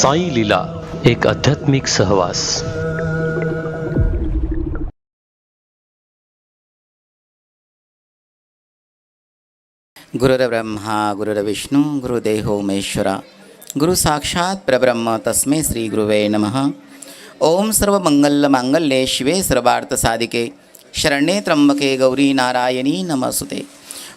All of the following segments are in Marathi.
साई लीला एक आध्यात्मिक सहवास. गुरुर्ब्रह्मा गुरुर्विष्णू गुरुदेवो महेश्वरा गुरु साक्षात परब्रह्म तस्मै श्री गुरुवे नमः. ओम सर्व मंगल मांगल्ये शिवे सर्वार्थ साधिके शरण्ये त्र्यंबके गौरी नारायणी नमस्ते.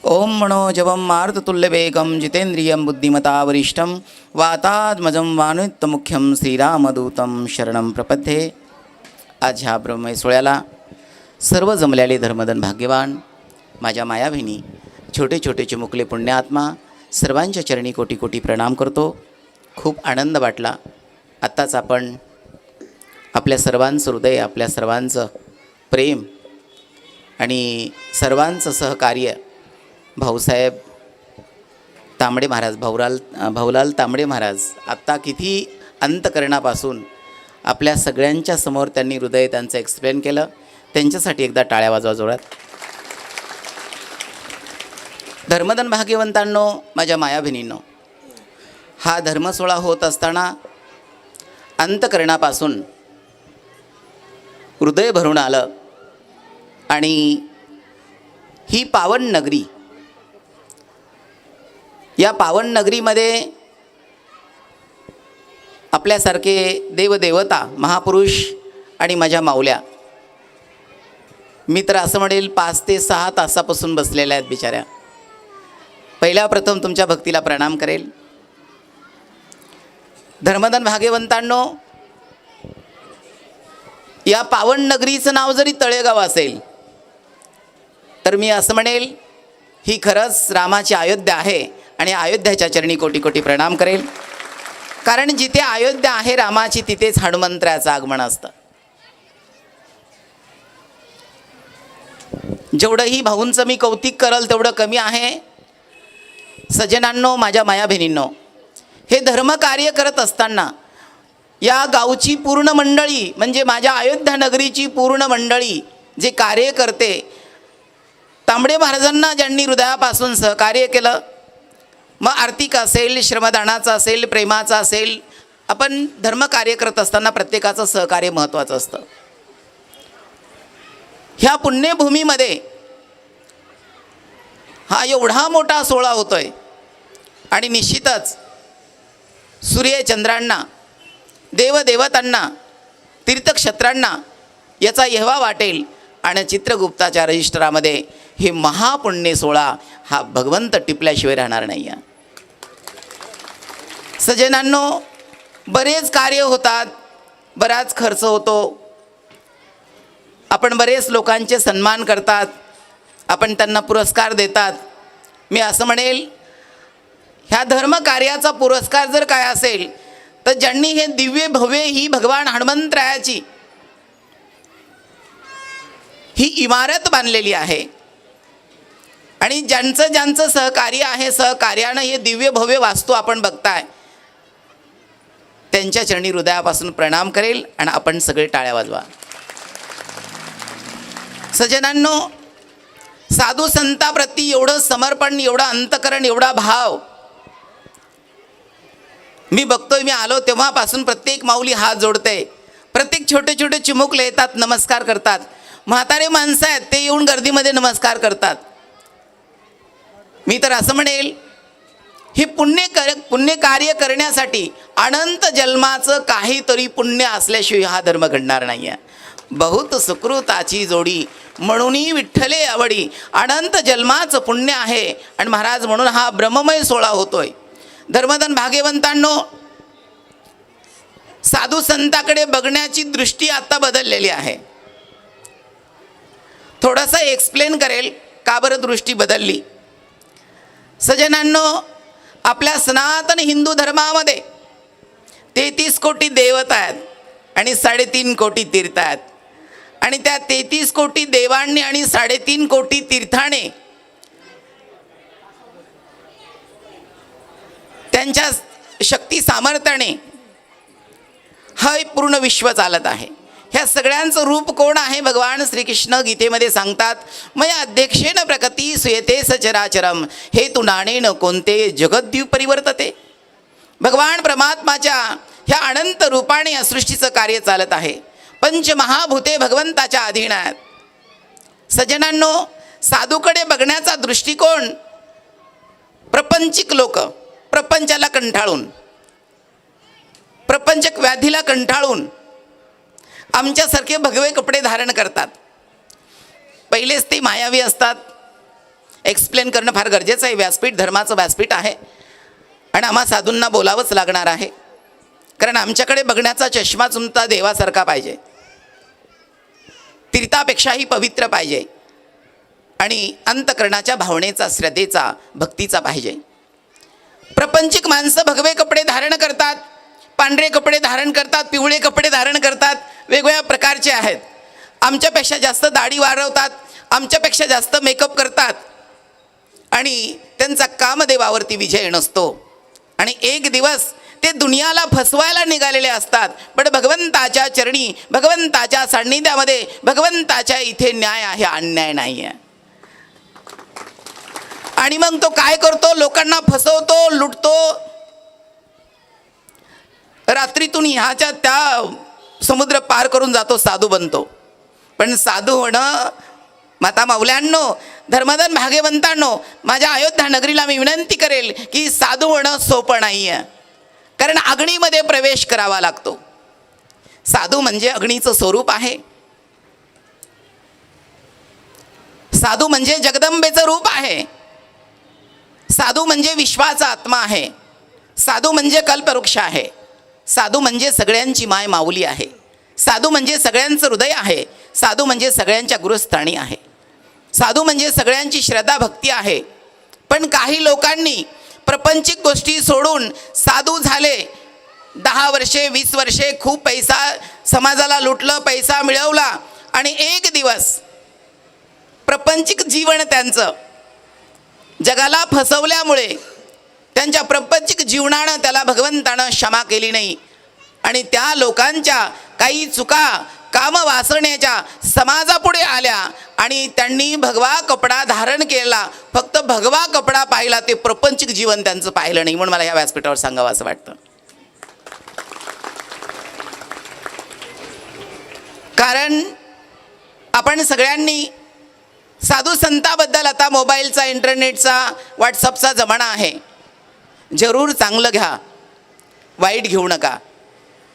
ओम मनोजवम मारुततुल्यवेगं जितेन्द्रियं बुद्धिमता वरिष्ठं वातात्मजं वानुत्तमुख्यं श्रीरामदूतं शरणं प्रपद्ये. आज ह्या ब्रह्ममय सोहळ्याला सर्व जमलेले धर्मधन भाग्यवान माझ्या मायाभगिनी, छोटे छोटे चिमुकले पुण्यात्मा, सर्वांच्या चरणी कोटी कोटी प्रणाम करतो. खूप आनंद वाटला. आत्ताच आपण आपल्या सर्वांचं हृदय, आपल्या सर्वांचं प्रेम आणि सर्वांचं सहकार्य भाऊसाहेब तांबडे महाराज, भाऊलाल तांबडे महाराज आत्ता किती अंतकरणापासून आपल्या सगळ्यांच्या समोर त्यांनी हृदय त्यांचं एक्सप्लेन केलं. त्यांच्यासाठी एकदा टाळ्या वाजवा जोरात. धर्मधन भाग्यवंतांनो, माझ्या मायाभगिनींनो, हा धर्मसोहळा होत असताना अंतकरणापासून हृदय भरून आलं. आणि ही पावन नगरी, या पावन नगरीमध्ये आपल्यासारखे देवदेवता, महापुरुष आणि माझ्या माऊल्या, मी तर असं म्हणेल 5 ते 6 तासापासून बसलेल्या आहेत बिचाऱ्या. पहिल्या प्रथम तुमच्या भक्तीला प्रणाम करेल. धर्मधन भाग्यवंतांनो, या पावन नगरीचं नाव जरी तळेगाव असेल तर मी असं म्हणेल ही खरंच रामाची अयोध्या आहे. आणि अयोध्याच्या चरणी कोटी कोटी प्रणाम करेल. कारण जिथे अयोध्या आहे रामाची, तिथेच हनुमंतराचं आगमन असतं. जेवढंही भाऊंचं मी कौतिक करल तेवढं कमी आहे. सज्जनांनो, माझ्या मायाभगिनींनो, हे धर्मकार्य करत असताना या गावची पूर्ण मंडळी, म्हणजे माझ्या अयोध्या नगरीची पूर्ण मंडळी जे कार्य करते, तांबडे महाराजांना ज्यांनी हृदयापासून सहकार्य केलं, मग आर्थिक असेल, श्रमदानाचं असेल, प्रेमाचं असेल, आपण धर्मकार्य करत असताना प्रत्येकाचं सहकार्य महत्त्वाचं असतं. ह्या पुण्यभूमीमध्ये हा एवढा मोठा सोहळा होतोय आणि निश्चितच सूर्यचंद्रांना, देवदेवतांना, तीर्थक्षेत्रांना याचा येहवा वाटेल. आणि चित्रगुप्ताच्या रजिस्टरामध्ये हे महापुण्य सोहळा हा भगवंत टिपल्याशिवाय राहणार नाही आहे. सज्जनांनो, बरेच कार्य होतात, बराच खर्च होतो, आपण बरेच लोकांचे सन्मान करतात, आपण त्यांना पुरस्कार देतात. मी असं म्हणेल ह्या धर्मकार्याचा पुरस्कार जर काय असेल तर ज्यांनी हे दिव्य भव्य ही भगवान हनुमंतरायाची ही इमारत बांधलेली आहे आणि ज्यांचं ज्यांचं सहकार्य आहे, सहकार्यानं हे दिव्य भव्य वास्तू आपण बघताय, त्यांच्या चरणी हृदयापासून प्रणाम करेल. आणि आपण सगळे टाळ्या वाजवा. सज्जनांनो, साधू संतांप्रती एवढं समर्पण, एवढं अंतकरण, एवढा भाव मी बघतोय. मी आलो तेव्हापासून प्रत्येक माऊली हात जोडते, प्रत्येक छोटे छोटे चिमुकले येतात, नमस्कार करतात. म्हातारे माणसं आहेत, ते येऊन गर्दीमध्ये नमस्कार करतात. मी तर असं म्हणेल हे पुण्य कार्य करण्यासाठी अनंत जन्माचं काहीतरी पुण्य असल्याशिवाय हा धर्म घडणार नाही आहे. बहुत सुकृताची जोडी म्हणून विठ्ठले आवडी, अनंत जन्माचं पुण्य आहे. आणि महाराज म्हणून हा ब्रह्ममय सोहळा होतोय. धर्मधन भाग्यवंतांनो, साधू संतांकडे बघण्याची दृष्टी आता बदललेली आहे. थोडासा एक्सप्लेन करेल का बरं दृष्टी बदलली. सज्जनांनो, आपल्या सनातन हिंदू धर्मामध्ये 33 कोटी देवता आहेत आणि 3.5 कोटी तीर्थ आहेत. आणि त्या 33 कोटी देवांनी आणि 3.5 कोटी तीर्थाने त्यांच्या शक्ती सामर्थ्याने हा पूर्ण विश्व चालत आहे. ह्या सगळ्यांचं रूप कोण आहे? भगवान श्रीकृष्ण गीतेमध्ये सांगतात, मया अध्यक्षेन प्रकृती सुयते सचराचरम हे तू नाणेन कोणते जगद्दीप परिवर्तते. भगवान परमात्माच्या ह्या अनंत रूपाने या सृष्टीचं कार्य चालत आहे. पंचमहाभूते भगवंताच्या अधीन आहेत. सज्जनांनो, साधूकडे बघण्याचा दृष्टिकोन प्रपंचिक लोक प्रपंचाला कंटाळून, प्रपंचक व्याधीला कंटाळून आमच्यासारखे भगवे कपडे धारण करतात. पहिलेच ते मायावी असतात. एक्सप्लेन करणं फार गरजेचं आहे. व्यासपीठ धर्माचं व्यासपीठ आहे आणि आम्हा साधूंना बोलावंच लागणार आहे, कारण आमच्याकडे बघण्याचा चष्मा तुमचा देवासारखा पाहिजे, तीर्थापेक्षाही पवित्र पाहिजे आणि अंतकरणाच्या भावनेचा, श्रद्धेचा, भक्तीचा पाहिजे. प्रपंचिक माणसं भगवे कपडे धारण करतात, पांढरे कपडे धारण करतात, पिवळे कपडे धारण करतात, वेगवेगळ्या प्रकारचे आहेत. आमच्यापेक्षा जास्त दाढी वाढवतात, आमच्यापेक्षा जास्त मेकअप करतात आणि त्यांचा कामदेवावरती विजय नसतो. आणि एक दिवस ते दुनियाला फसवायला निघालेले असतात. पण भगवंताच्या चरणी, भगवंताच्या सान्निध्यामध्ये, भगवंताच्या इथे न्याय आहे, अन्याय नाही आहे. आणि मग तो काय करतो? लोकांना फसवतो, लुटतो. रात्रीतून ह्याच्या त्या समुद्र पार करून जातो, साधू बनतो. पण साधू होणं, माता माऊल्यांनो, धर्मदान भाग्यवंतांनो, माझ्या अयोध्या नगरीला मी विनंती करेल की साधू होणं सोपं नाही आहे, कारण अग्नीमध्ये प्रवेश करावा लागतो. साधू म्हणजे अग्नीचं स्वरूप आहे. साधू म्हणजे जगदंबेचं रूप आहे. साधू म्हणजे विश्वाचा आत्मा आहे. साधू म्हणजे कल्पवृक्ष आहे. साधू म्हणजे सगळ्यांची माय माऊली आहे. साधू म्हणजे सगळ्यांचं हृदय आहे. साधू म्हणजे सगळ्यांच्या गुरुस्थानी आहे. साधू म्हणजे सगळ्यांची श्रद्धा भक्ती आहे. पण काही लोकांनी प्रपंचिक गोष्टी सोडून साधू झाले. 10 वर्षे 20 वर्षे खूप पैसा समाजाला लुटलं, पैसा मिळवला आणि एक दिवस प्रपंचिक जीवन त्यांचं जगाला फसवल्यामुळे त्यांच्या प्रपंचिक जीवनानं त्याला भगवंतानं क्षमा केली नाही आणि त्या लोकांच्या काही चुका कामवासनेच्या समाजापुढे आल्या आणि त्यांनी भगवा कपडा धारण केला. फक्त भगवा कपडा पाहिला, ते प्रपंचिक जीवन त्यांचं पाहिलं नाही. म्हणून मला या व्यासपीठावर सांगावं असं वाटतं. कारण आपण सगळ्यांनी साधू संताबद्दल, आता मोबाईलचा, इंटरनेटचा, व्हॉट्सअपचा जमाना आहे, जरूर चांगलं घ्या, वाईट घेऊ नका.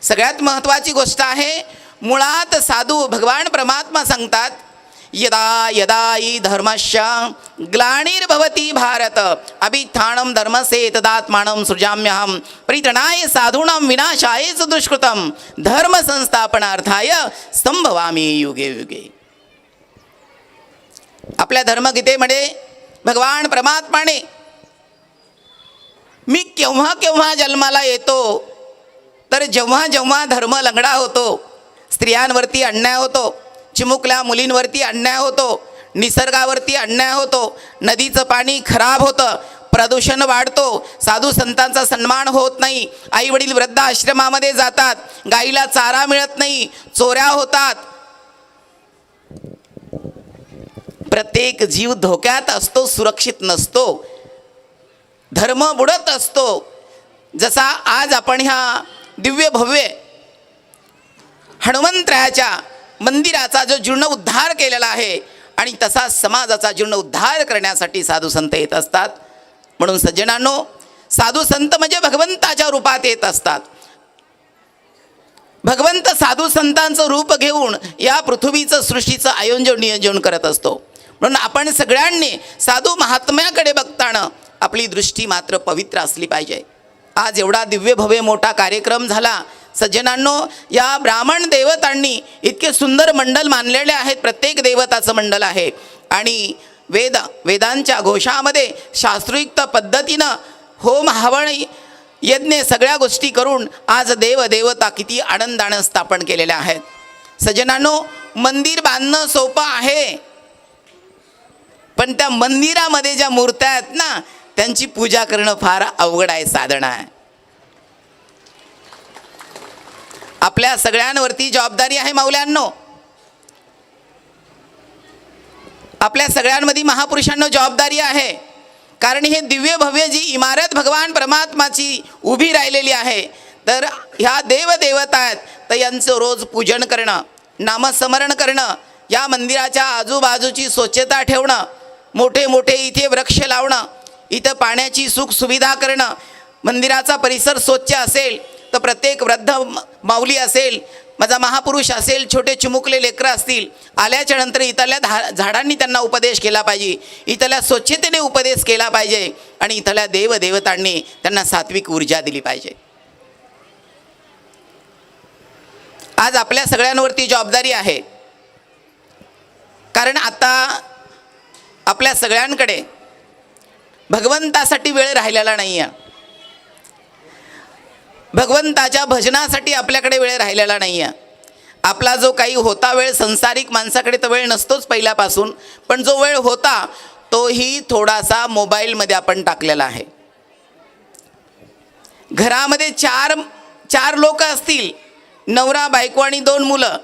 सगळ्यात महत्त्वाची गोष्ट आहे, मुळात साधू भगवान परमात्मा सांगतात, यदा यदा हि धर्मस्य ग्लानिर्भवति भारत अभित्थानं धर्मस्य तदात्मानं सृजाम्यहं परित्रणाय साधूनां विनाशाय च दुष्कृतं धर्म संस्थापनार्थाय संभवामि युगे युगे. आपल्या धर्मगीतेमध्ये भगवान परमात्माने मी केव्हा केव्हा जन्माला येतो, तर जेव्हा जेव्हा धर्म लंगडा होतो, स्त्रियांवरती अन्याय होतो, चिमुकल्या मुलींवरती अन्याय होतो, निसर्गावरती अन्याय होतो, नदीचं पाणी खराब होतं, प्रदूषण वाढतो, साधू संतांचा सन्मान होत नाही, आई वडील वृद्धाश्रमामध्ये जातात, गाईला चारा मिळत नाही, चोऱ्या होतात, प्रत्येक जीव धोक्यात असतो, सुरक्षित नसतो, धर्म बुडत असतो. जसा आज आपण ह्या दिव्य भव्य हनुमंतरायाच्या मंदिराचा जो जीर्णोद्धार केलेला आहे आणि तसा समाजाचा जीर्णोद्धार करण्यासाठी साधू संत येत असतात. म्हणून सज्जनांनो, साधू संत म्हणजे भगवंताच्या रूपात येत असतात. भगवंत साधू संतांचं रूप घेऊन या पृथ्वीचं, सृष्टीचं आयोजन नियोजन करत असतो. म्हणून आपण सगळ्यांनी साधू महात्म्याकडे बघताना आपली दृष्टी मात्र पवित्र असली पाहिजे. आज एवढा दिव्य भव्य मोठा कार्यक्रम झाला. सज्जनांनो, या ब्राह्मण देवतांनी इतके सुंदर मंडल मानलेले आहेत. प्रत्येक देवताचं मंडल आहे आणि वेदांच्या घोषामध्ये शास्त्रोक्त पद्धतीनं होम हवन यज्ञ सगळ्या गोष्टी करून आज देवता किती आनंदानं स्थापन केलेल्या आहेत. सज्जनांनो, मंदिर बांधणं सोपं आहे, पण त्या मंदिरामध्ये ज्या मूर्त्या आहेत ना, त्यांची पूजा करणं फार अवघड आहे, साधना आहे. आपल्या सगळ्यांवरती जबाबदारी आहे माऊल्यांनो. आपल्या सगळ्यांमध्ये महापुरुषांना जबाबदारी आहे. कारण हे दिव्य भव्य जी इमारत भगवान परमात्माची उभी राहिलेली आहे, तर ह्या देवदेवता आहेत, तर यांचं रोज पूजन करणं, नामस्मरण करणं, या मंदिराच्या आजूबाजूची स्वच्छता ठेवणं, मोठे मोठे इथे वृक्ष लावणं, इथं पाण्याची सुख सुविधा करणं, मंदिराचा परिसर स्वच्छ असेल तर प्रत्येक वृद्ध माऊली असेल, माझा महापुरुष असेल, छोटे चिमुकले लेकरं असतील, आल्याच्या नंतर इथल्या झाडांनी त्यांना उपदेश केला पाहिजे, इथल्या स्वच्छतेने उपदेश केला पाहिजे आणि इथल्या देवदेवतांनी त्यांना सात्विक ऊर्जा दिली पाहिजे. आज आपल्या सगळ्यांवरती जबाबदारी आहे, कारण आता आपल्या सगळ्यांकडे भगवंतासाठी वेळ राहिलेला नाही आहे. भगवंताच्या भजनासाठी आपल्याकडे वेळ राहिलेला नाही आहे. आपला जो काही होता वेळ, संसारिक माणसाकडे तर वेळ नसतोच पहिल्यापासून, पण जो वेळ होता तोही थोडासा मोबाईलमध्ये आपण टाकलेला आहे. घरामध्ये चार लोक असतील, नवरा बायको आणि 2 मुलं,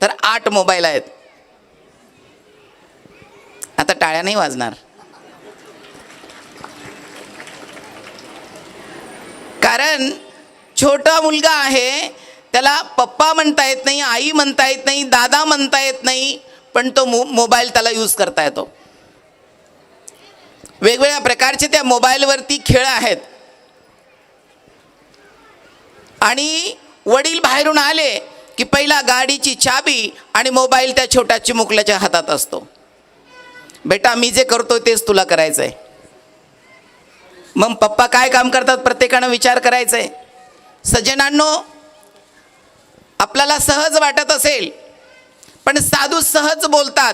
तर 8 मोबाईल आहेत. आता टाळ्या नाही वाजणार, कारण छोटा मुलगा आहे, त्याला पप्पा म्हणता येत नाही, आई म्हणता येत नाही, दादा म्हणता येत नाही, पण तो मोबाईल त्याला यूज करता येतो. वेगवेगळ्या प्रकारचे त्या मोबाईलवरती खेळ आहेत. आणि वडील बाहेरून आले की पहिला गाडीची चाबी आणि मोबाईल त्या छोट्या चिमुकल्याच्या हातात असतो. बेटा, मी जे करतो तेच तुला करायचं आहे. मग पप्पा काय काम करतात प्रत्येकानं विचार करायचा आहे. सज्जनांनो, आपल्याला सहज वाटत असेल, पण साधू सहज बोलतात,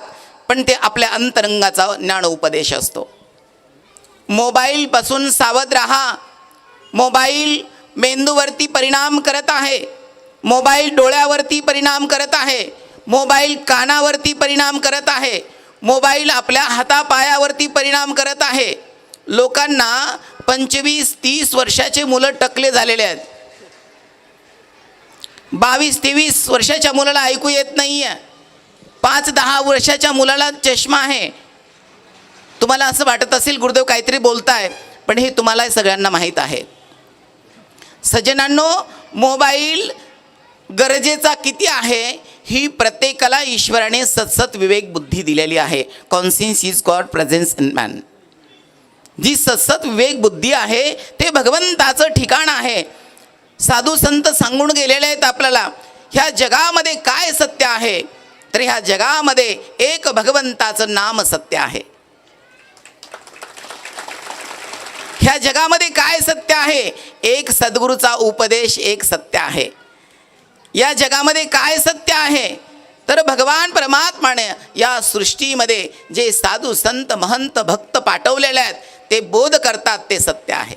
पण ते आपल्या अंतरंगाचा ज्ञान उपदेश असतो. मोबाईलपासून सावध राहा. मोबाईल मेंदूवरती परिणाम करत आहे, मोबाईल डोळ्यावरती परिणाम करत आहे, मोबाईल कानावरती परिणाम करत आहे, मोबाईल आपल्या हातापायावरती परिणाम करत आहे. लोकांना 25-30 वर्षाचे मुलं टकले झालेले आहेत. 22-23 वर्षाच्या मुलाला ऐकू येत नाही आहे. 5-10 वर्षाच्या मुलाला चष्मा आहे. तुम्हाला असं वाटत असेल गुरुदेव काहीतरी बोलताय, पण हे तुम्हाला सगळ्यांना माहीत आहे. सज्जनांनो, मोबाईल गरजेचा किती आहे ही प्रत्येकाला ईश्वराने सतसत विवेक बुद्धी दिलेली आहे. Conscience is God presence in man. जी सतसत विवेक बुद्धी आहे ते भगवंताचं ठिकाण आहे. साधू संत सांगून गेलेले आहेत आपल्याला, ह्या जगामध्ये काय सत्य आहे, तर ह्या जगामध्ये एक भगवंताचं नाम सत्य आहे. ह्या जगामध्ये काय सत्य आहे, एक सद्गुरूचा उपदेश एक सत्य आहे. या जगामध्ये काय सत्य आहे, तर भगवान परमात्माने या सृष्टीमध्ये जे साधू संत महंत भक्त पाठवलेले आहेत ते बोध करतात ते सत्य आहे.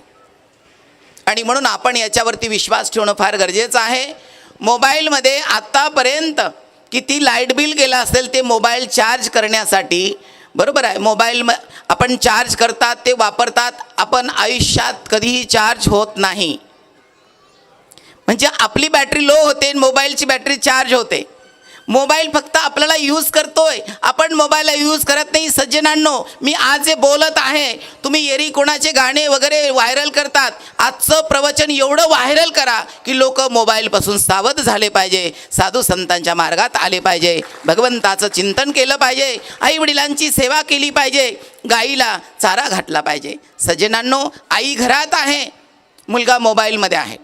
आणि म्हणून आपण याच्यावरती विश्वास ठेवणं फार गरजेचं आहे. मोबाईलमध्ये आत्तापर्यंत किती लाईट बिल गेलं असेल ते मोबाईल चार्ज करण्यासाठी, बरोबर आहे. मोबाईल आपण चार्ज करतात, ते वापरतात, आपण आयुष्यात कधीही चार्ज होत नाही. म्हणजे आपली बॅटरी लो होते, मोबाईलची बॅटरी चार्ज होते. मोबाईल फक्त आपल्याला यूज करतोय, आपण मोबाईलला यूज करत नाही. सज्जनांनो, मी आज जे बोलत आहे, तुम्ही येरी कोणाचे गाणे वगैरे व्हायरल करतात, आजचं प्रवचन एवढं व्हायरल करा की लोक मोबाईलपासून सावध झाले पाहिजे, साधू संतांच्या मार्गात आले पाहिजे, भगवंताचं चिंतन केलं पाहिजे, आईवडिलांची सेवा केली पाहिजे, गाईला चारा घातला पाहिजे. सज्जनांनो, आई घरात आहे, मुलगा मोबाईलमध्ये आहे.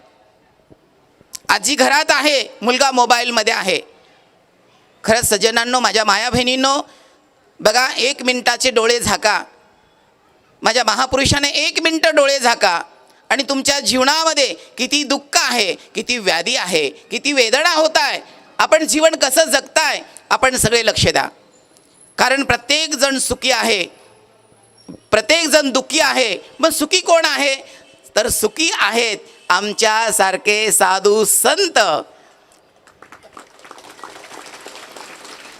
आजी घरात आहे, मुलगा मोबाईलमध्ये आहे. खरंच सज्जनांनो, माझ्या माया बहिणींनो, बघा, 1 मिनिटाचे डोळे झाका. माझ्या महापुरुषाने 1 मिनिट डोळे झाका आणि तुमच्या जीवनामध्ये किती दुःख आहे, किती व्याधी आहे, किती वेदना होत आहे, आपण जीवन कसं जगताय, आपण सगळे लक्ष द्या. कारण प्रत्येकजण सुखी आहे, प्रत्येकजण दुःखी आहे. मग सुखी कोण आहे, तर सुखी आहेत आमच्यासारखे साधू संत.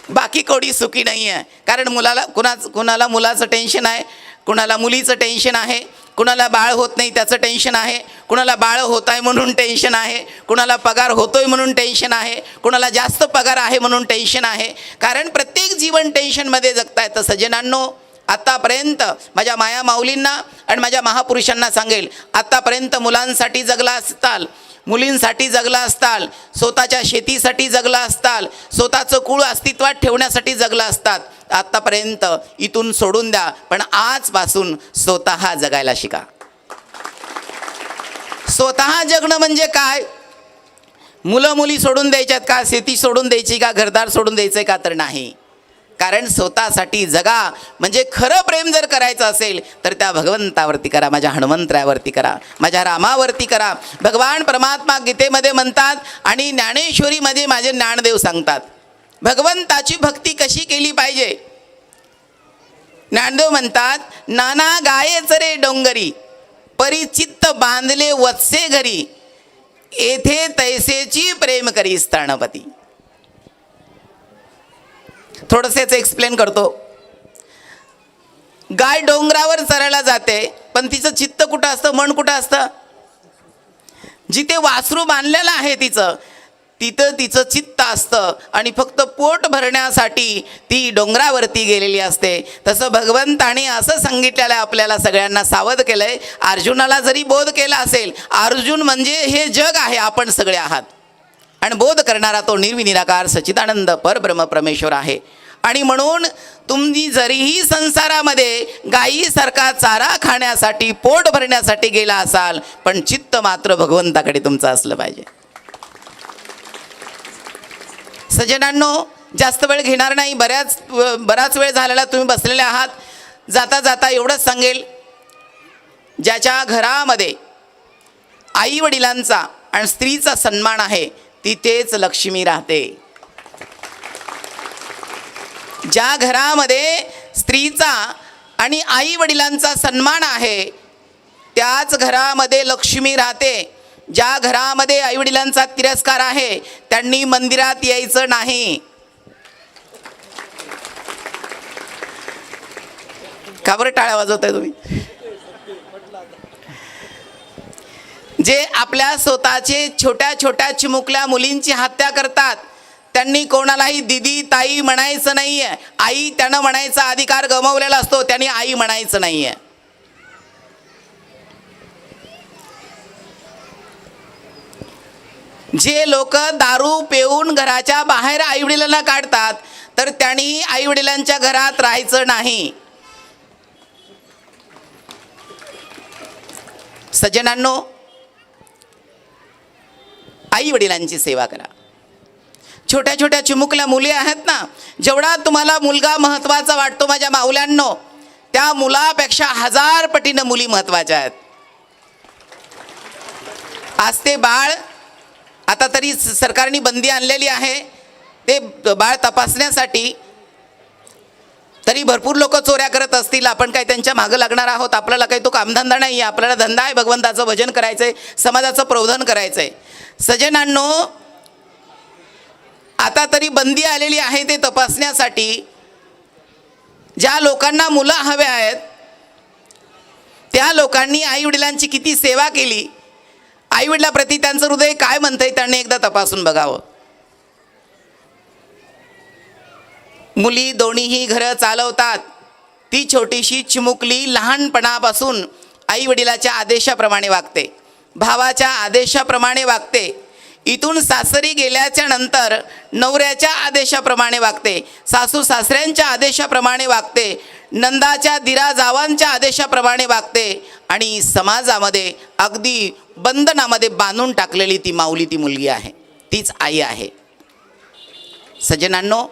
बाकी कोणी सुखी नाही आहे. कारण कुणाला मुलाचं टेन्शन आहे, कुणाला मुलीचं टेन्शन आहे, कुणाला बाळ होत नाही त्याचं टेन्शन आहे, कुणाला बाळ होत आहे म्हणून टेन्शन आहे, कुणाला पगार होतोय म्हणून टेन्शन आहे, कुणाला जास्त पगार आहे म्हणून टेन्शन आहे. कारण प्रत्येक जीवन टेन्शनमध्ये जगताय. तर सज्जनांनो, आत्तापर्यंत माझ्या माया माऊलींना आणि माझ्या महापुरुषांना सांगेल, आत्तापर्यंत मुलांसाठी जगला असताल, मुलींसाठी जगला असताल, स्वतःच्या शेतीसाठी जगला असताल, स्वतःचं कुळ अस्तित्वात ठेवण्यासाठी जगला असतात. आत्तापर्यंत इथून सोडून द्या, पण आजपासून स्वतः जगायला शिका. स्वतः जगणं म्हणजे काय? मुलं मुली सोडून द्यायच्यात का? शेती सोडून द्यायची का? घरदार सोडून द्यायचं का? तर नाही. कारण स्वतःसाठी जगा म्हणजे खरं प्रेम जर करायचं असेल तर त्या भगवंतावरती करा, माझ्या हनुमंतरायावरती करा, माझ्या रामावरती करा. भगवान परमात्मा गीतेमध्ये म्हणतात आणि ज्ञानेश्वरीमध्ये माझे ज्ञानदेव सांगतात भगवंताची भक्ती कशी केली पाहिजे. ज्ञानदेव म्हणतात, नाना गायेच रे डोंगरी, परिचित्त बांधले वत्से घरी, येथे तैसेची प्रेम करी स्थानपती. थोडंसं याचं एक्सप्लेन करतो. गाय डोंगरावर चरायला जाते, पण तिचं चित्त कुठं असतं, मन कुठं असतं? जिथे वासरू बांधलेलं आहे तिथं तिचं चित्त असतं आणि फक्त पोट भरण्यासाठी ती डोंगरावरती गेलेली असते. तसं भगवंताने असं सांगितलेलं आहे, आपल्याला सगळ्यांना सावध केलं आहे. अर्जुनाला जरी बोध केला असेल, अर्जुन म्हणजे हे जग आहे, आपण सगळे आहात, आणि बोध करणारा तो निर्विनिराकार सच्चिदानंद परब्रह्म परमेश्वर आहे. आणि म्हणून तुम्ही जरीही संसारामध्ये गायीसारखा चारा खाण्यासाठी, पोट भरण्यासाठी गेला असाल, पण चित्त मात्र भगवंताकडे तुमचं असलं पाहिजे. सज्जनांनो, जास्त वेळ घेणार नाही, बराच वेळ झालेला तुम्ही बसलेले आहात. जाता जाता एवढंच सांगेल, ज्याच्या घरामध्ये आई वडिलांचा आणि स्त्रीचा सन्मान आहे तिथेच लक्ष्मी राहते. ज्या घरामध्ये स्त्रीचा आणि आई वडिलांचा सन्मान आहे त्याच घरामध्ये लक्ष्मी राहते. ज्या घरामध्ये आई वडिलांचा तिरस्कार आहे त्यांनी मंदिरात यायचं नाही. का बरं टाळ्या वाजवताय तुम्ही? जे आपल्या स्वतःचे छोट्या छोट्या चिमुकल्या मुलींची हत्या करतात त्यांनी कोणालाही दिदी ताई म्हणायचं नाहीये. आई त्यानं म्हणायचा अधिकार गमावलेला असतो, त्यांनी आई म्हणायचं नाहीये. जे लोक दारू पिऊन घराच्या बाहेर आईवडिलांना काढतात तर त्यांनी आईवडिलांच्या घरात राहायचं नाही. सज्जनांनो, आई वडिलांची सेवा करा. छोट्या छोट्या चिमुकल्या मुली आहेत ना, जेवढा तुम्हाला मुलगा महत्त्वाचा वाटतो माझ्या माऊल्यांनो, त्या मुलापेक्षा 1000 पटीनं मुली महत्त्वाच्या आहेत. आज ते बाळ, आता तरी सरकारने बंदी आणलेली आहे, ते बाळ तपासण्यासाठी. तरी भरपूर लोक चोऱ्या करत असतील, आपण काय त्यांच्या मागं लागणार आहोत? आपल्याला काही तो कामधंदा नाही आहे, आपल्याला धंदा आहे भगवंताचं भजन करायचं आहे, समाजाचं प्रबोधन करायचं आहे. सज्जनांनो, आता तरी बंदी आलेली आहे ते तपासण्यासाठी. ज्या लोकांना मुलं हवे आहेत त्या लोकांनी आईवडिलांची किती सेवा केली, आईवडिलाप्रती त्यांचं हृदय काय म्हणतंय त्यांनी एकदा तपासून बघावं. मुली दोन्हीही घरं चालवतात. ती छोटीशी चिमुकली लहानपणापासून आईवडिलाच्या आदेशाप्रमाणे वागते, भावाच्या आदेशाप्रमाणे वागते. इथून सासरी गेल्याच्या नंतर नवऱ्याच्या आदेशाप्रमाणे वागते, सासू सासऱ्यांच्या आदेशाप्रमाणे वागते, नंदाच्या दिरा जावांच्या आदेशाप्रमाणे वागते. आणि समाजामध्ये अगदी बंधनामध्ये बांधून टाकलेली ती माऊली, ती मुलगी आहे, तीच आई आहे. सज्जनांनो,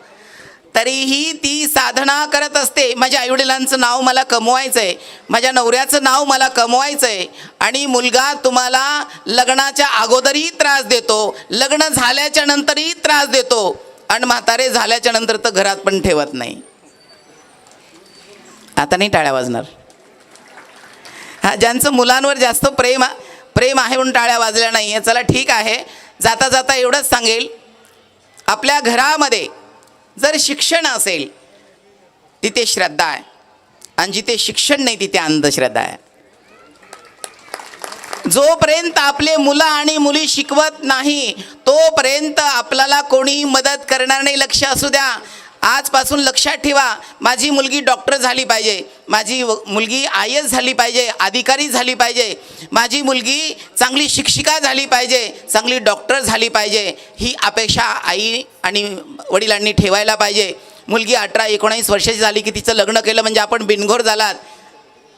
तरीही ती साधना करत असते. माझ्या आईवडिलांचं नाव मला कमवायचं आहे, माझ्या नवऱ्याचं नाव मला कमवायचं आहे. आणि मुलगा तुम्हाला लग्नाच्या अगोदरही त्रास देतो, लग्न झाल्याच्या नंतरही त्रास देतो, आणि म्हातारे झाल्याच्या नंतर तर घरात पण ठेवत नाही. आता नाही टाळ्या वाजणार. हा, ज्यांचं मुलांवर जास्त प्रेम आहे म्हणून टाळ्या वाजल्या नाही आहे. चला ठीक आहे. जाता जाता एवढंच सांगेल, आपल्या घरामध्ये जर शिक्षण असेल तिथे श्रद्धा आहे, आणि जिथे शिक्षण नाही तिथे अंधश्रद्धा आहे. जोपर्यंत आपले मुलं आणि मुली शिकवत नाही तोपर्यंत आपल्याला कोणी मदत करणार नाही. लक्ष असू द्या, आजपासून लक्षात ठेवा, माझी मुलगी डॉक्टर झाली पाहिजे, माझी मुलगी IAS झाली पाहिजे, अधिकारी झाली पाहिजे, माझी मुलगी चांगली शिक्षिका झाली पाहिजे, चांगली डॉक्टर झाली पाहिजे, ही अपेक्षा आई आणि वडिलांनी ठेवायला पाहिजे. मुलगी 18-19 वर्षाची झाली की तिचं लग्न केलं म्हणजे आपण बिनघोर झालात,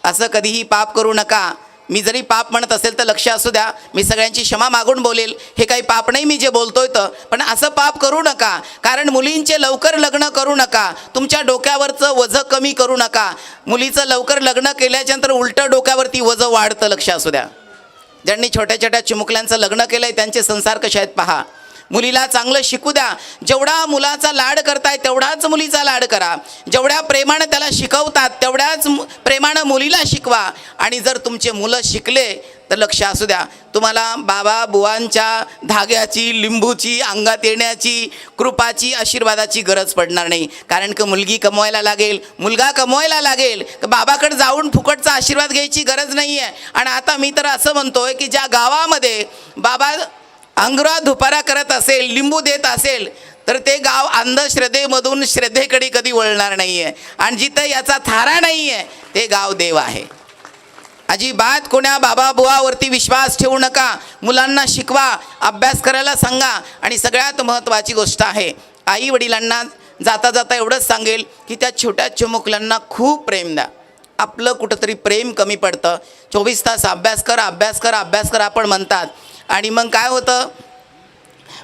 असं कधीही पाप करू नका. मी जरी पाप म्हणत असेल तर लक्ष असू द्या, मी सगळ्यांची क्षमा मागून बोलेल, हे काही पाप नाही मी जे बोलतोय तर, पण असं पाप करू नका. कारण मुलींचे लवकर लग्न करू नका, तुमच्या डोक्यावरचं वजं कमी करू नका. मुलीचं लवकर लग्न केल्याच्यानंतर उलटं डोक्यावरती वजं वाढतं, लक्ष असू द्या. ज्यांनी छोट्या छोट्या चिमुकल्यांचं लग्न केलं आहे त्यांचे संसार कसे आहेत पहा. मुलीला चांगलं शिकू द्या, जेवढा मुलाचा लाड करताय तेवढाच मुलीचा लाड करा. जेवढ्या प्रेमानं त्याला शिकवतात तेवढ्याच प्रेमानं मुलीला शिकवा. आणि जर तुमचे मुलं शिकले तर लक्ष असू द्या, तुम्हाला बाबा बुवांच्या धाग्याची, लिंबूची, अंगात येण्याची, कृपाची, आशीर्वादाची गरज पडणार नाही. कारण की मुलगी कमवायला लागेल, मुलगा कमवायला लागेल, बाबाकडे जाऊन फुकटचा आशीर्वाद घ्यायची गरज नाही आहे. आणि आता मी तर असं म्हणतोय की ज्या गावामध्ये बाबा अंगुरा धुपारा करत असेल, लिंबू देत असेल, तर ते गाव अंधश्रद्धेमधून श्रद्धेकडे कधी वळणार नाही आहे. आणि जिथं याचा थारा नाही आहे ते गाव देव आहे. अजिबात कोण्या बाबा बुवावरती विश्वास ठेवू नका. मुलांना शिकवा, अभ्यास करायला सांगा. आणि सगळ्यात महत्त्वाची गोष्ट आहे, आई वडिलांना जाता जाता एवढंच सांगेल की त्या छोट्या चिमुकल्यांना खूप प्रेम द्या. आपलं कुठंतरी प्रेम कमी पडतं. 24 तास अभ्यास कर, अभ्यास कर, अभ्यास कर आपण म्हणतात. आणि मग काय होतं,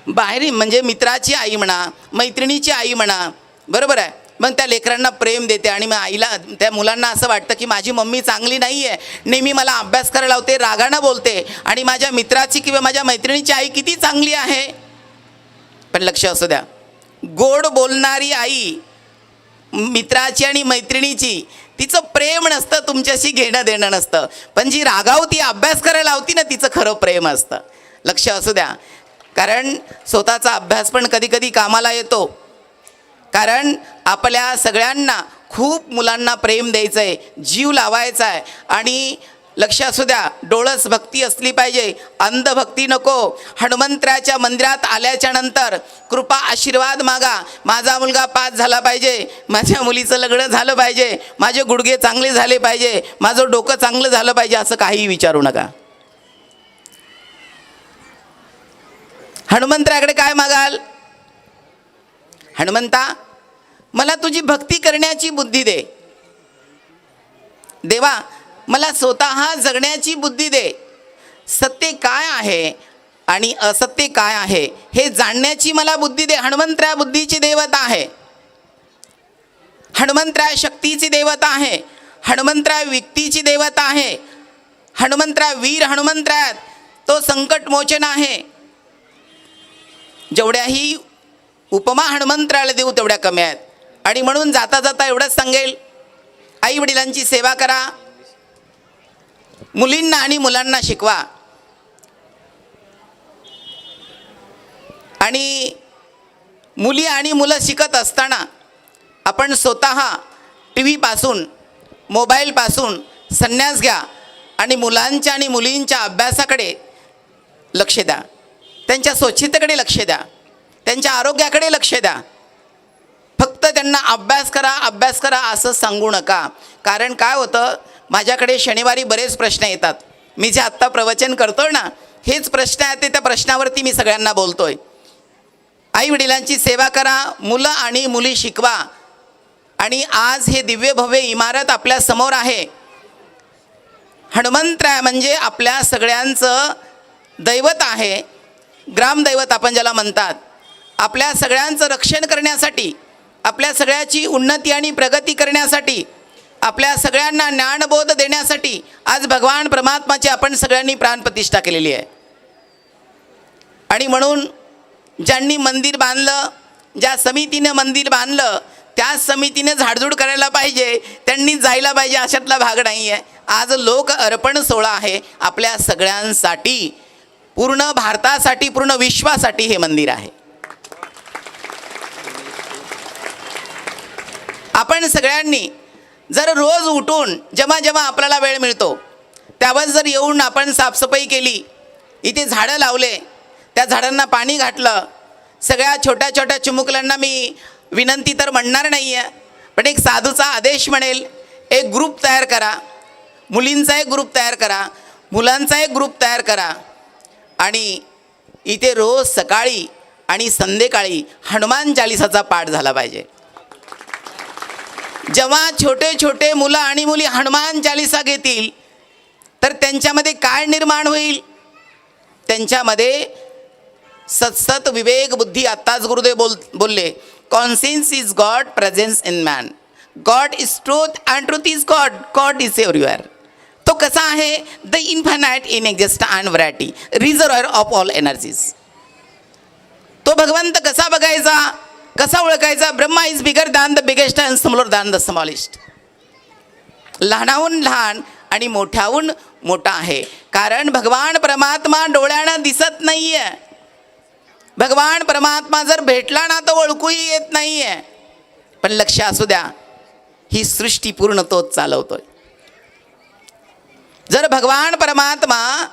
बाहेर म्हणजे मित्राची आई म्हणा, मैत्रिणीची आई म्हणा, बरोबर आहे, मग त्या लेकरांना प्रेम देते. आणि मग आईला, त्या मुलांना असं वाटतं की माझी मम्मी चांगली नाही आहे, नेहमी मला अभ्यास करायला लावते, रागानं बोलते, आणि माझ्या मित्राची किंवा माझ्या मैत्रिणीची आई किती चांगली आहे. पण लक्ष असू द्या, गोड बोलणारी आई मित्राची आणि मैत्रिणीची, तिचं प्रेम नसतं, तुमच्याशी घेणं देणं नसतं. पण जी रागावती, अभ्यास करायला लावती ना, तिचं खरं प्रेम असतं. लक्ष असू द्या. कारण स्वतःचा अभ्यास पण कधी कधी कामाला येतो. कारण आपल्या सगळ्यांना खूप मुलांना प्रेम द्यायचं आहे, जीव लावायचा आहे. आणि लक्ष असू द्या, डोळस भक्ती असली पाहिजे, अंधभक्ती नको. हनुमंतराच्या मंदिरात आल्याच्या नंतर कृपा आशीर्वाद मागा. माझा मुलगा पास झाला पाहिजे, माझ्या मुलीचं लग्न झालं पाहिजे, माझे गुडघे चांगले झाले पाहिजे, माझं डोकं चांगलं झालं पाहिजे, असं काहीही विचारू नका. हनुमंतराकडे काय मागाल, हनुमंता मला तुझी भक्ती करण्याची बुद्धी दे. देवा मला स्वतः जगण्याची बुद्धी दे. सत्य काय आहे आणि असत्य काय आहे हे जाणण्याची मला बुद्धी दे. हनुमंतराय बुद्धीची देवता आहे, हनुमंतराय शक्तीची देवता आहे, हनुमंतराय व्यक्तीची देवता आहे, हनुमंतराय वीर हनुमंतराय तो संकटमोचन आहे. जेवढ्याही उपमा हनुमंतरायला देऊ तेवढ्या कमी आहेत. आणि म्हणून जाता जाता एवढंच सांगेल, आई वडिलांची सेवा करा, मुलींना आणि मुलांना शिकवा. आणि मुली आणि मुलं शिकत असताना आपण स्वतः TV-पासून, मोबाईलपासून संन्यास घ्या आणि मुलांच्या आणि मुलींच्या अभ्यासाकडे लक्ष द्या, त्यांच्या स्वच्छतेकडे लक्ष द्या, त्यांच्या आरोग्याकडे लक्ष द्या. फक्त त्यांना अभ्यास करा, अभ्यास करा असं सांगू नका. कारण काय होतं, माझ्याकडे शनिवारी बरेच प्रश्न येतात. मी जे आत्ता प्रवचन करतोय ना, हेच प्रश्न आहेत, त्या प्रश्नावरती मी सगळ्यांना बोलतोय. आई वडिलांची सेवा करा, मुलं आणि मुली शिकवा. आणि आज हे दिव्य भव्य इमारत आपल्या समोर आहे. हनुमंतराय म्हणजे आपल्या सगळ्यांचं दैवत आहे, ग्रामदैवत आपण ज्याला म्हणतात. आपल्या सगळ्यांचं रक्षण करण्यासाठी, आपल्या सगळ्याची उन्नती आणि प्रगती करण्यासाठी, आपल्या सगळ्यांना ज्ञानबोध देण्यासाठी आज भगवान परमात्माची आपण सगळ्यांनी प्राणप्रतिष्ठा केलेली आहे. आणि म्हणून ज्यांनी मंदिर बांधलं, ज्या समितीने मंदिर बांधलं, त्या समितीने झाडझूड करायला पाहिजे, त्यांनी जायला पाहिजे, अशातला भाग नाही आहे. आज लोक अर्पण सोहळा आहे आपल्या सगळ्यांसाठी, पूर्ण भारतासाठी, पूर्ण विश्वासाठी हे मंदिर आहे. आपण सगळ्यांनी जर रोज उठून जेव्हा जेव्हा आपल्याला वेळ मिळतो त्यावर जर येऊन आपण साफसफाई केली, इथे झाडं लावले, त्या झाडांना पाणी घातलं, सगळ्या छोट्या छोट्या चिमुकल्यांना मी विनंती तर म्हणणार नाही आहे, पण एक साधूचा आदेश म्हणेल, एक ग्रुप तयार करा, मुलींचा एक ग्रुप तयार करा, मुलांचा एक ग्रुप तयार करा आणि इथे रोज सकाळी आणि संध्याकाळी हनुमान चालिसाचा पाठ झाला पाहिजे. जेव्हा छोटे छोटे मुलं आणि मुली हनुमान चालिसा घेतील तर त्यांच्यामध्ये काय निर्माण होईल? त्यांच्यामध्ये सतसत विवेक बुद्धी. आत्ताच गुरुदेव बोलले, conscience is God, presence in man. God is truth and truth is God. God is everywhere. तो कसा आहे? The infinite in exist and variety, reservoir of all energies. तो भगवंत कसा बघायचा, कसा ओळखायचा? Brahma is bigger than the biggest and smaller than the smallest. लहानाहून लहान आणि मोठ्याहून मोठा आहे. कारण भगवान परमात्मा डोळ्यानं दिसत नाही आहे. भगवान परमात्मा जर भेटला ना तर ओळखूही येत नाही आहे. पण लक्ष असू द्या, ही सृष्टी पूर्ण तोच चालवतोय. जर भगवान परमात्मा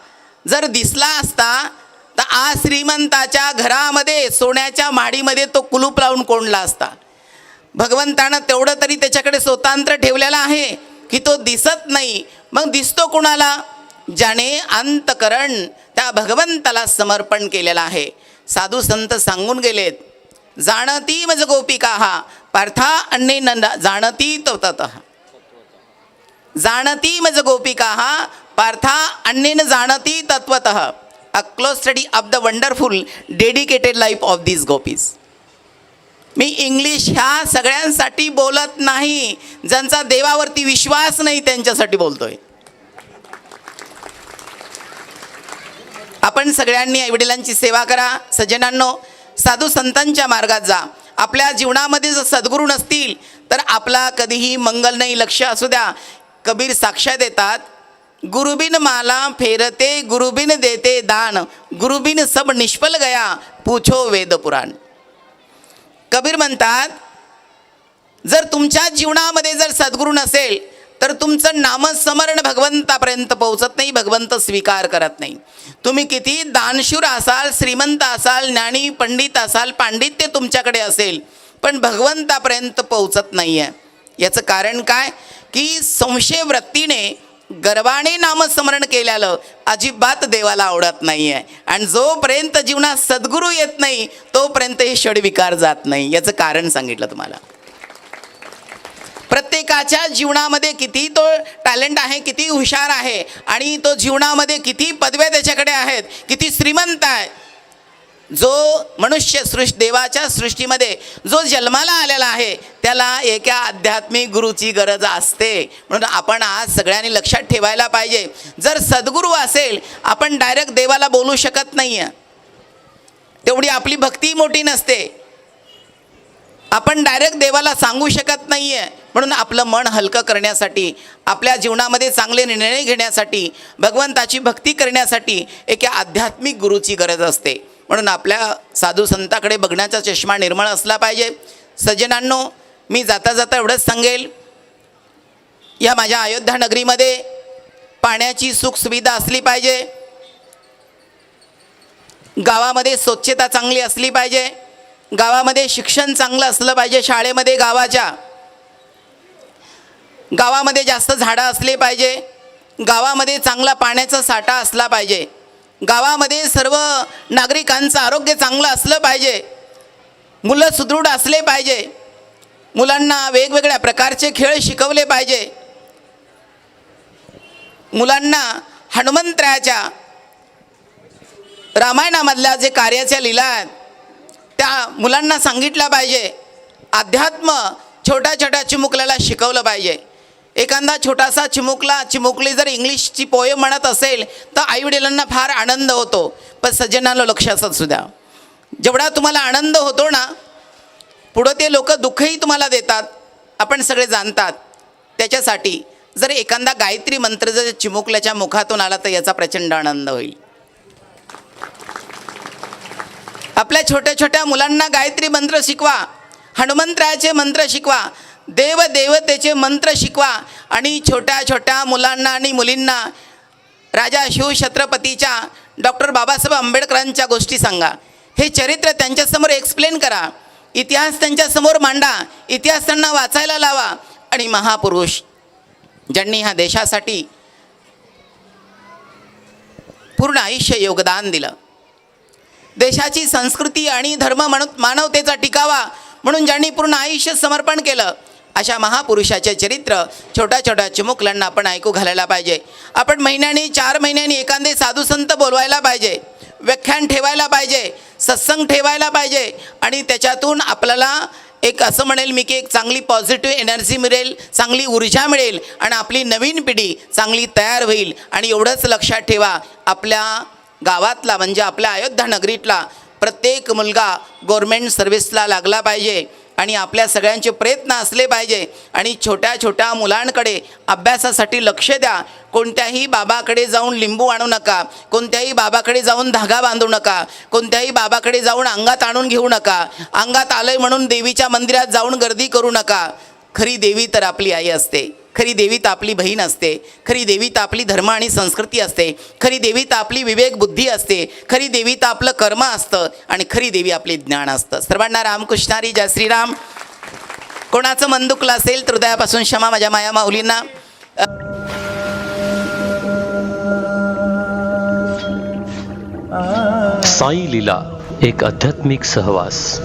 जर दिसला असता तर आज श्रीमंताच्या घरामध्ये सोन्याच्या माडीमध्ये तो कुलूप लावून कोंडला असता. भगवंतानं तेवढं तरी त्याच्याकडे स्वतंत्र ठेवलेलं आहे की तो दिसत नाही. मग दिसतो कुणाला? ज्याने अंतकरण त्या भगवंताला समर्पण केलेलं आहे. साधू संत सांगून गेलेत, जाणती मज गोपिका हा पार्था अन्ने नंदा जाणती ततः. जाणती मज गोपिका हा पार्था अन्नेन जाणती तत्वतः. A close study of the wonderful dedicated life of these gopis. Me English ह्या सगळ्यांसाठी बोलत नाही, ज्यांचा देवावरती विश्वास नाही त्यांच्यासाठी बोलतोय. आपण सगळ्यांनी आईवडिलांची सेवा करा. सज्जनांनो, साधू संतांच्या मार्गात जा. आपल्या जीवनामध्ये जर सद्गुरू नसतील तर आपला कधीही मंगल नाही. लक्ष असू द्या, कबीर साक्ष्यात देतात, गुरुबिन माला फेरते गुरुबिन देते दान, गुरुबिन सब निष्फल गया पूछो वेद पुराण. कबीर म्हणतात, जर तुमच्या जीवनामध्ये जर सद्गुरू नसेल तर तुमचं नामस्मरण भगवंतापर्यंत पोहोचत नाही, भगवंत स्वीकार करत नाही. तुम्ही किती दानशूर असाल, श्रीमंत असाल, ज्ञानी पंडित असाल, पांडित्य तुमच्याकडे असेल, पण भगवंतापर्यंत पोहोचत नाही आहे. याचं कारण काय? की संशय वृत्तीने गर्वाने नामस्मरण केलेलं अजिबात देवाला आवडत नाही आहे. आणि जोपर्यंत जीवनात सद्गुरू येत नाही तोपर्यंत हे षडविकार जात नाही. याचं कारण सांगितलं तुम्हाला. प्रत्येकाच्या जीवनामध्ये किती तो टॅलेंट आहे, किती हुशार आहे आणि तो जीवनामध्ये किती पदव्या त्याच्याकडे आहेत, किती श्रीमंत आहे. जो मनुष्य देवाच्या सृष्टीमध्ये जो जन्माला आलेला आहे त्याला एका आध्यात्मिक गुरुची गरज असते. म्हणून आपण आज सगळ्यांनी लक्षात ठेवायला पाहिजे, जर सद्गुरू असेल आपण डायरेक्ट देवाला बोलू शकत नाही आहे, तेवढी आपली भक्ती मोठी नसते. आपण डायरेक्ट देवाला सांगू शकत नाही आहे. म्हणून आपलं मन हलकं करण्यासाठी, आपल्या जीवनामध्ये चांगले निर्णय घेण्यासाठी, भगवंताची भक्ती करण्यासाठी एका आध्यात्मिक गुरुची गरज असते. म्हणून आपल्या साधू संताकडे बघण्याचा चष्मा निर्मळ असला पाहिजे. सज्जनांनो, मी जाता जाता एवढंच सांगेल, या माझ्या अयोध्या नगरीमध्ये पाण्याची सुखसुविधा असली पाहिजे, गावामध्ये स्वच्छता चांगली असली पाहिजे, गावामध्ये शिक्षण चांगलं असलं पाहिजे, शाळेमध्ये गावामध्ये जास्त झाडं असले पाहिजे, गावामध्ये चांगला पाण्याचा साठा असला पाहिजे, गावामध्ये सर्व नागरिकांचं आरोग्य चांगलं असलं पाहिजे, मुलं सुदृढ असले पाहिजे, मुलांना वेगवेगळ्या प्रकारचे खेळ शिकवले पाहिजे, मुलांना हनुमंतरायाच्या रामायणामधल्या जे कार्याच्या लीला आहेत त्या मुलांना सांगितल्या पाहिजे. अध्यात्म छोट्या छोट्या चिमुकल्याला शिकवलं पाहिजे. एखादा छोटासा चिमुकली जर इंग्लिशची पोएम म्हणत असेल तर आईवडिलांना फार आनंद होतो. पण सज्जनाला लक्ष असत सुद्धा, जेवढा तुम्हाला आनंद होतो ना, पुढं ते लोक दुःखही तुम्हाला देतात, आपण सगळे जाणतात. त्याच्यासाठी जर एखादा गायत्री मंत्र जर चिमुकल्याच्या मुखातून आला तर याचा प्रचंड आनंद होईल. आपल्या छोट्या छोट्या मुलांना गायत्री मंत्र शिकवा, हनुमंतरायाचे मंत्र शिकवा, देवदेवतेचे मंत्र शिकवा आणि छोट्या छोट्या मुलांना आणि मुलींना राजा शिवछत्रपतीच्या डॉक्टर बाबासाहेब आंबेडकरांच्या गोष्टी सांगा. हे चरित्र त्यांच्यासमोर एक्सप्लेन करा इतिहास त्यांच्या समोर मांडा, इतिहास त्यांना वाचायला लावा. आणि महापुरुष ज्यांनी ह्या देशासाठी पूर्ण आयुष्य योगदान दिलं, देशाची संस्कृती आणि धर्म मानवतेचा टिकावा म्हणून ज्यांनी पूर्ण आयुष्य समर्पण केलं, अशा महापुरुषाचे चरित्र छोट्या छोट्या चिमुकल्यांना आपण ऐकू घालायला पाहिजे. आपण महिन्यानी 4 महिन्यांनी एखादे साधू संत बोलवायला पाहिजे, व्याख्यान ठेवायला पाहिजे, सत्संग ठेवायला पाहिजे. आणि त्याच्यातून आपल्याला एक असं म्हणेल मी की एक चांगली पॉझिटिव्ह एनर्जी मिळेल, चांगली ऊर्जा मिळेल आणि आपली नवीन पिढी चांगली तयार होईल. आणि एवढंच लक्षात ठेवा, आपल्या गावातला म्हणजे आपल्या अयोध्या नगरीतला प्रत्येक मुलगा गव्हर्मेंट सर्व्हिसला लागला पाहिजे आणि आपल्या सगळ्यांचे प्रयत्न असले पाहिजे. आणि छोट्या छोट्या मुलांकडे अभ्यासासाठी लक्ष द्या. कोणत्याही बाबाकडे जाऊन लिंबू आणू नका, कोणत्याही बाबाकडे जाऊन धागा बांधू नका, कोणत्याही बाबाकडे जाऊन अंगात आणून घेऊ नका. अंगात आलंय म्हणून देवीच्या मंदिरात जाऊन गर्दी करू नका. खरी देवी तर आपली आई असते, खरी देवी तर आपली बहीण असते, खरी देवी तर आपली धर्म आणि संस्कृती असते, खरी देवी तर आपली विवेक बुद्धी असते, खरी देवी तर आपलं कर्म असतं आणि खरी देवी आपले ज्ञान असतं. सर्वांना रामकृष्णारी जय श्रीराम. कोणाचं मन दुखलं असेल तर हृदयापासून क्षमा माझ्या माया माऊलींना. साई लीला एक आध्यात्मिक सहवास.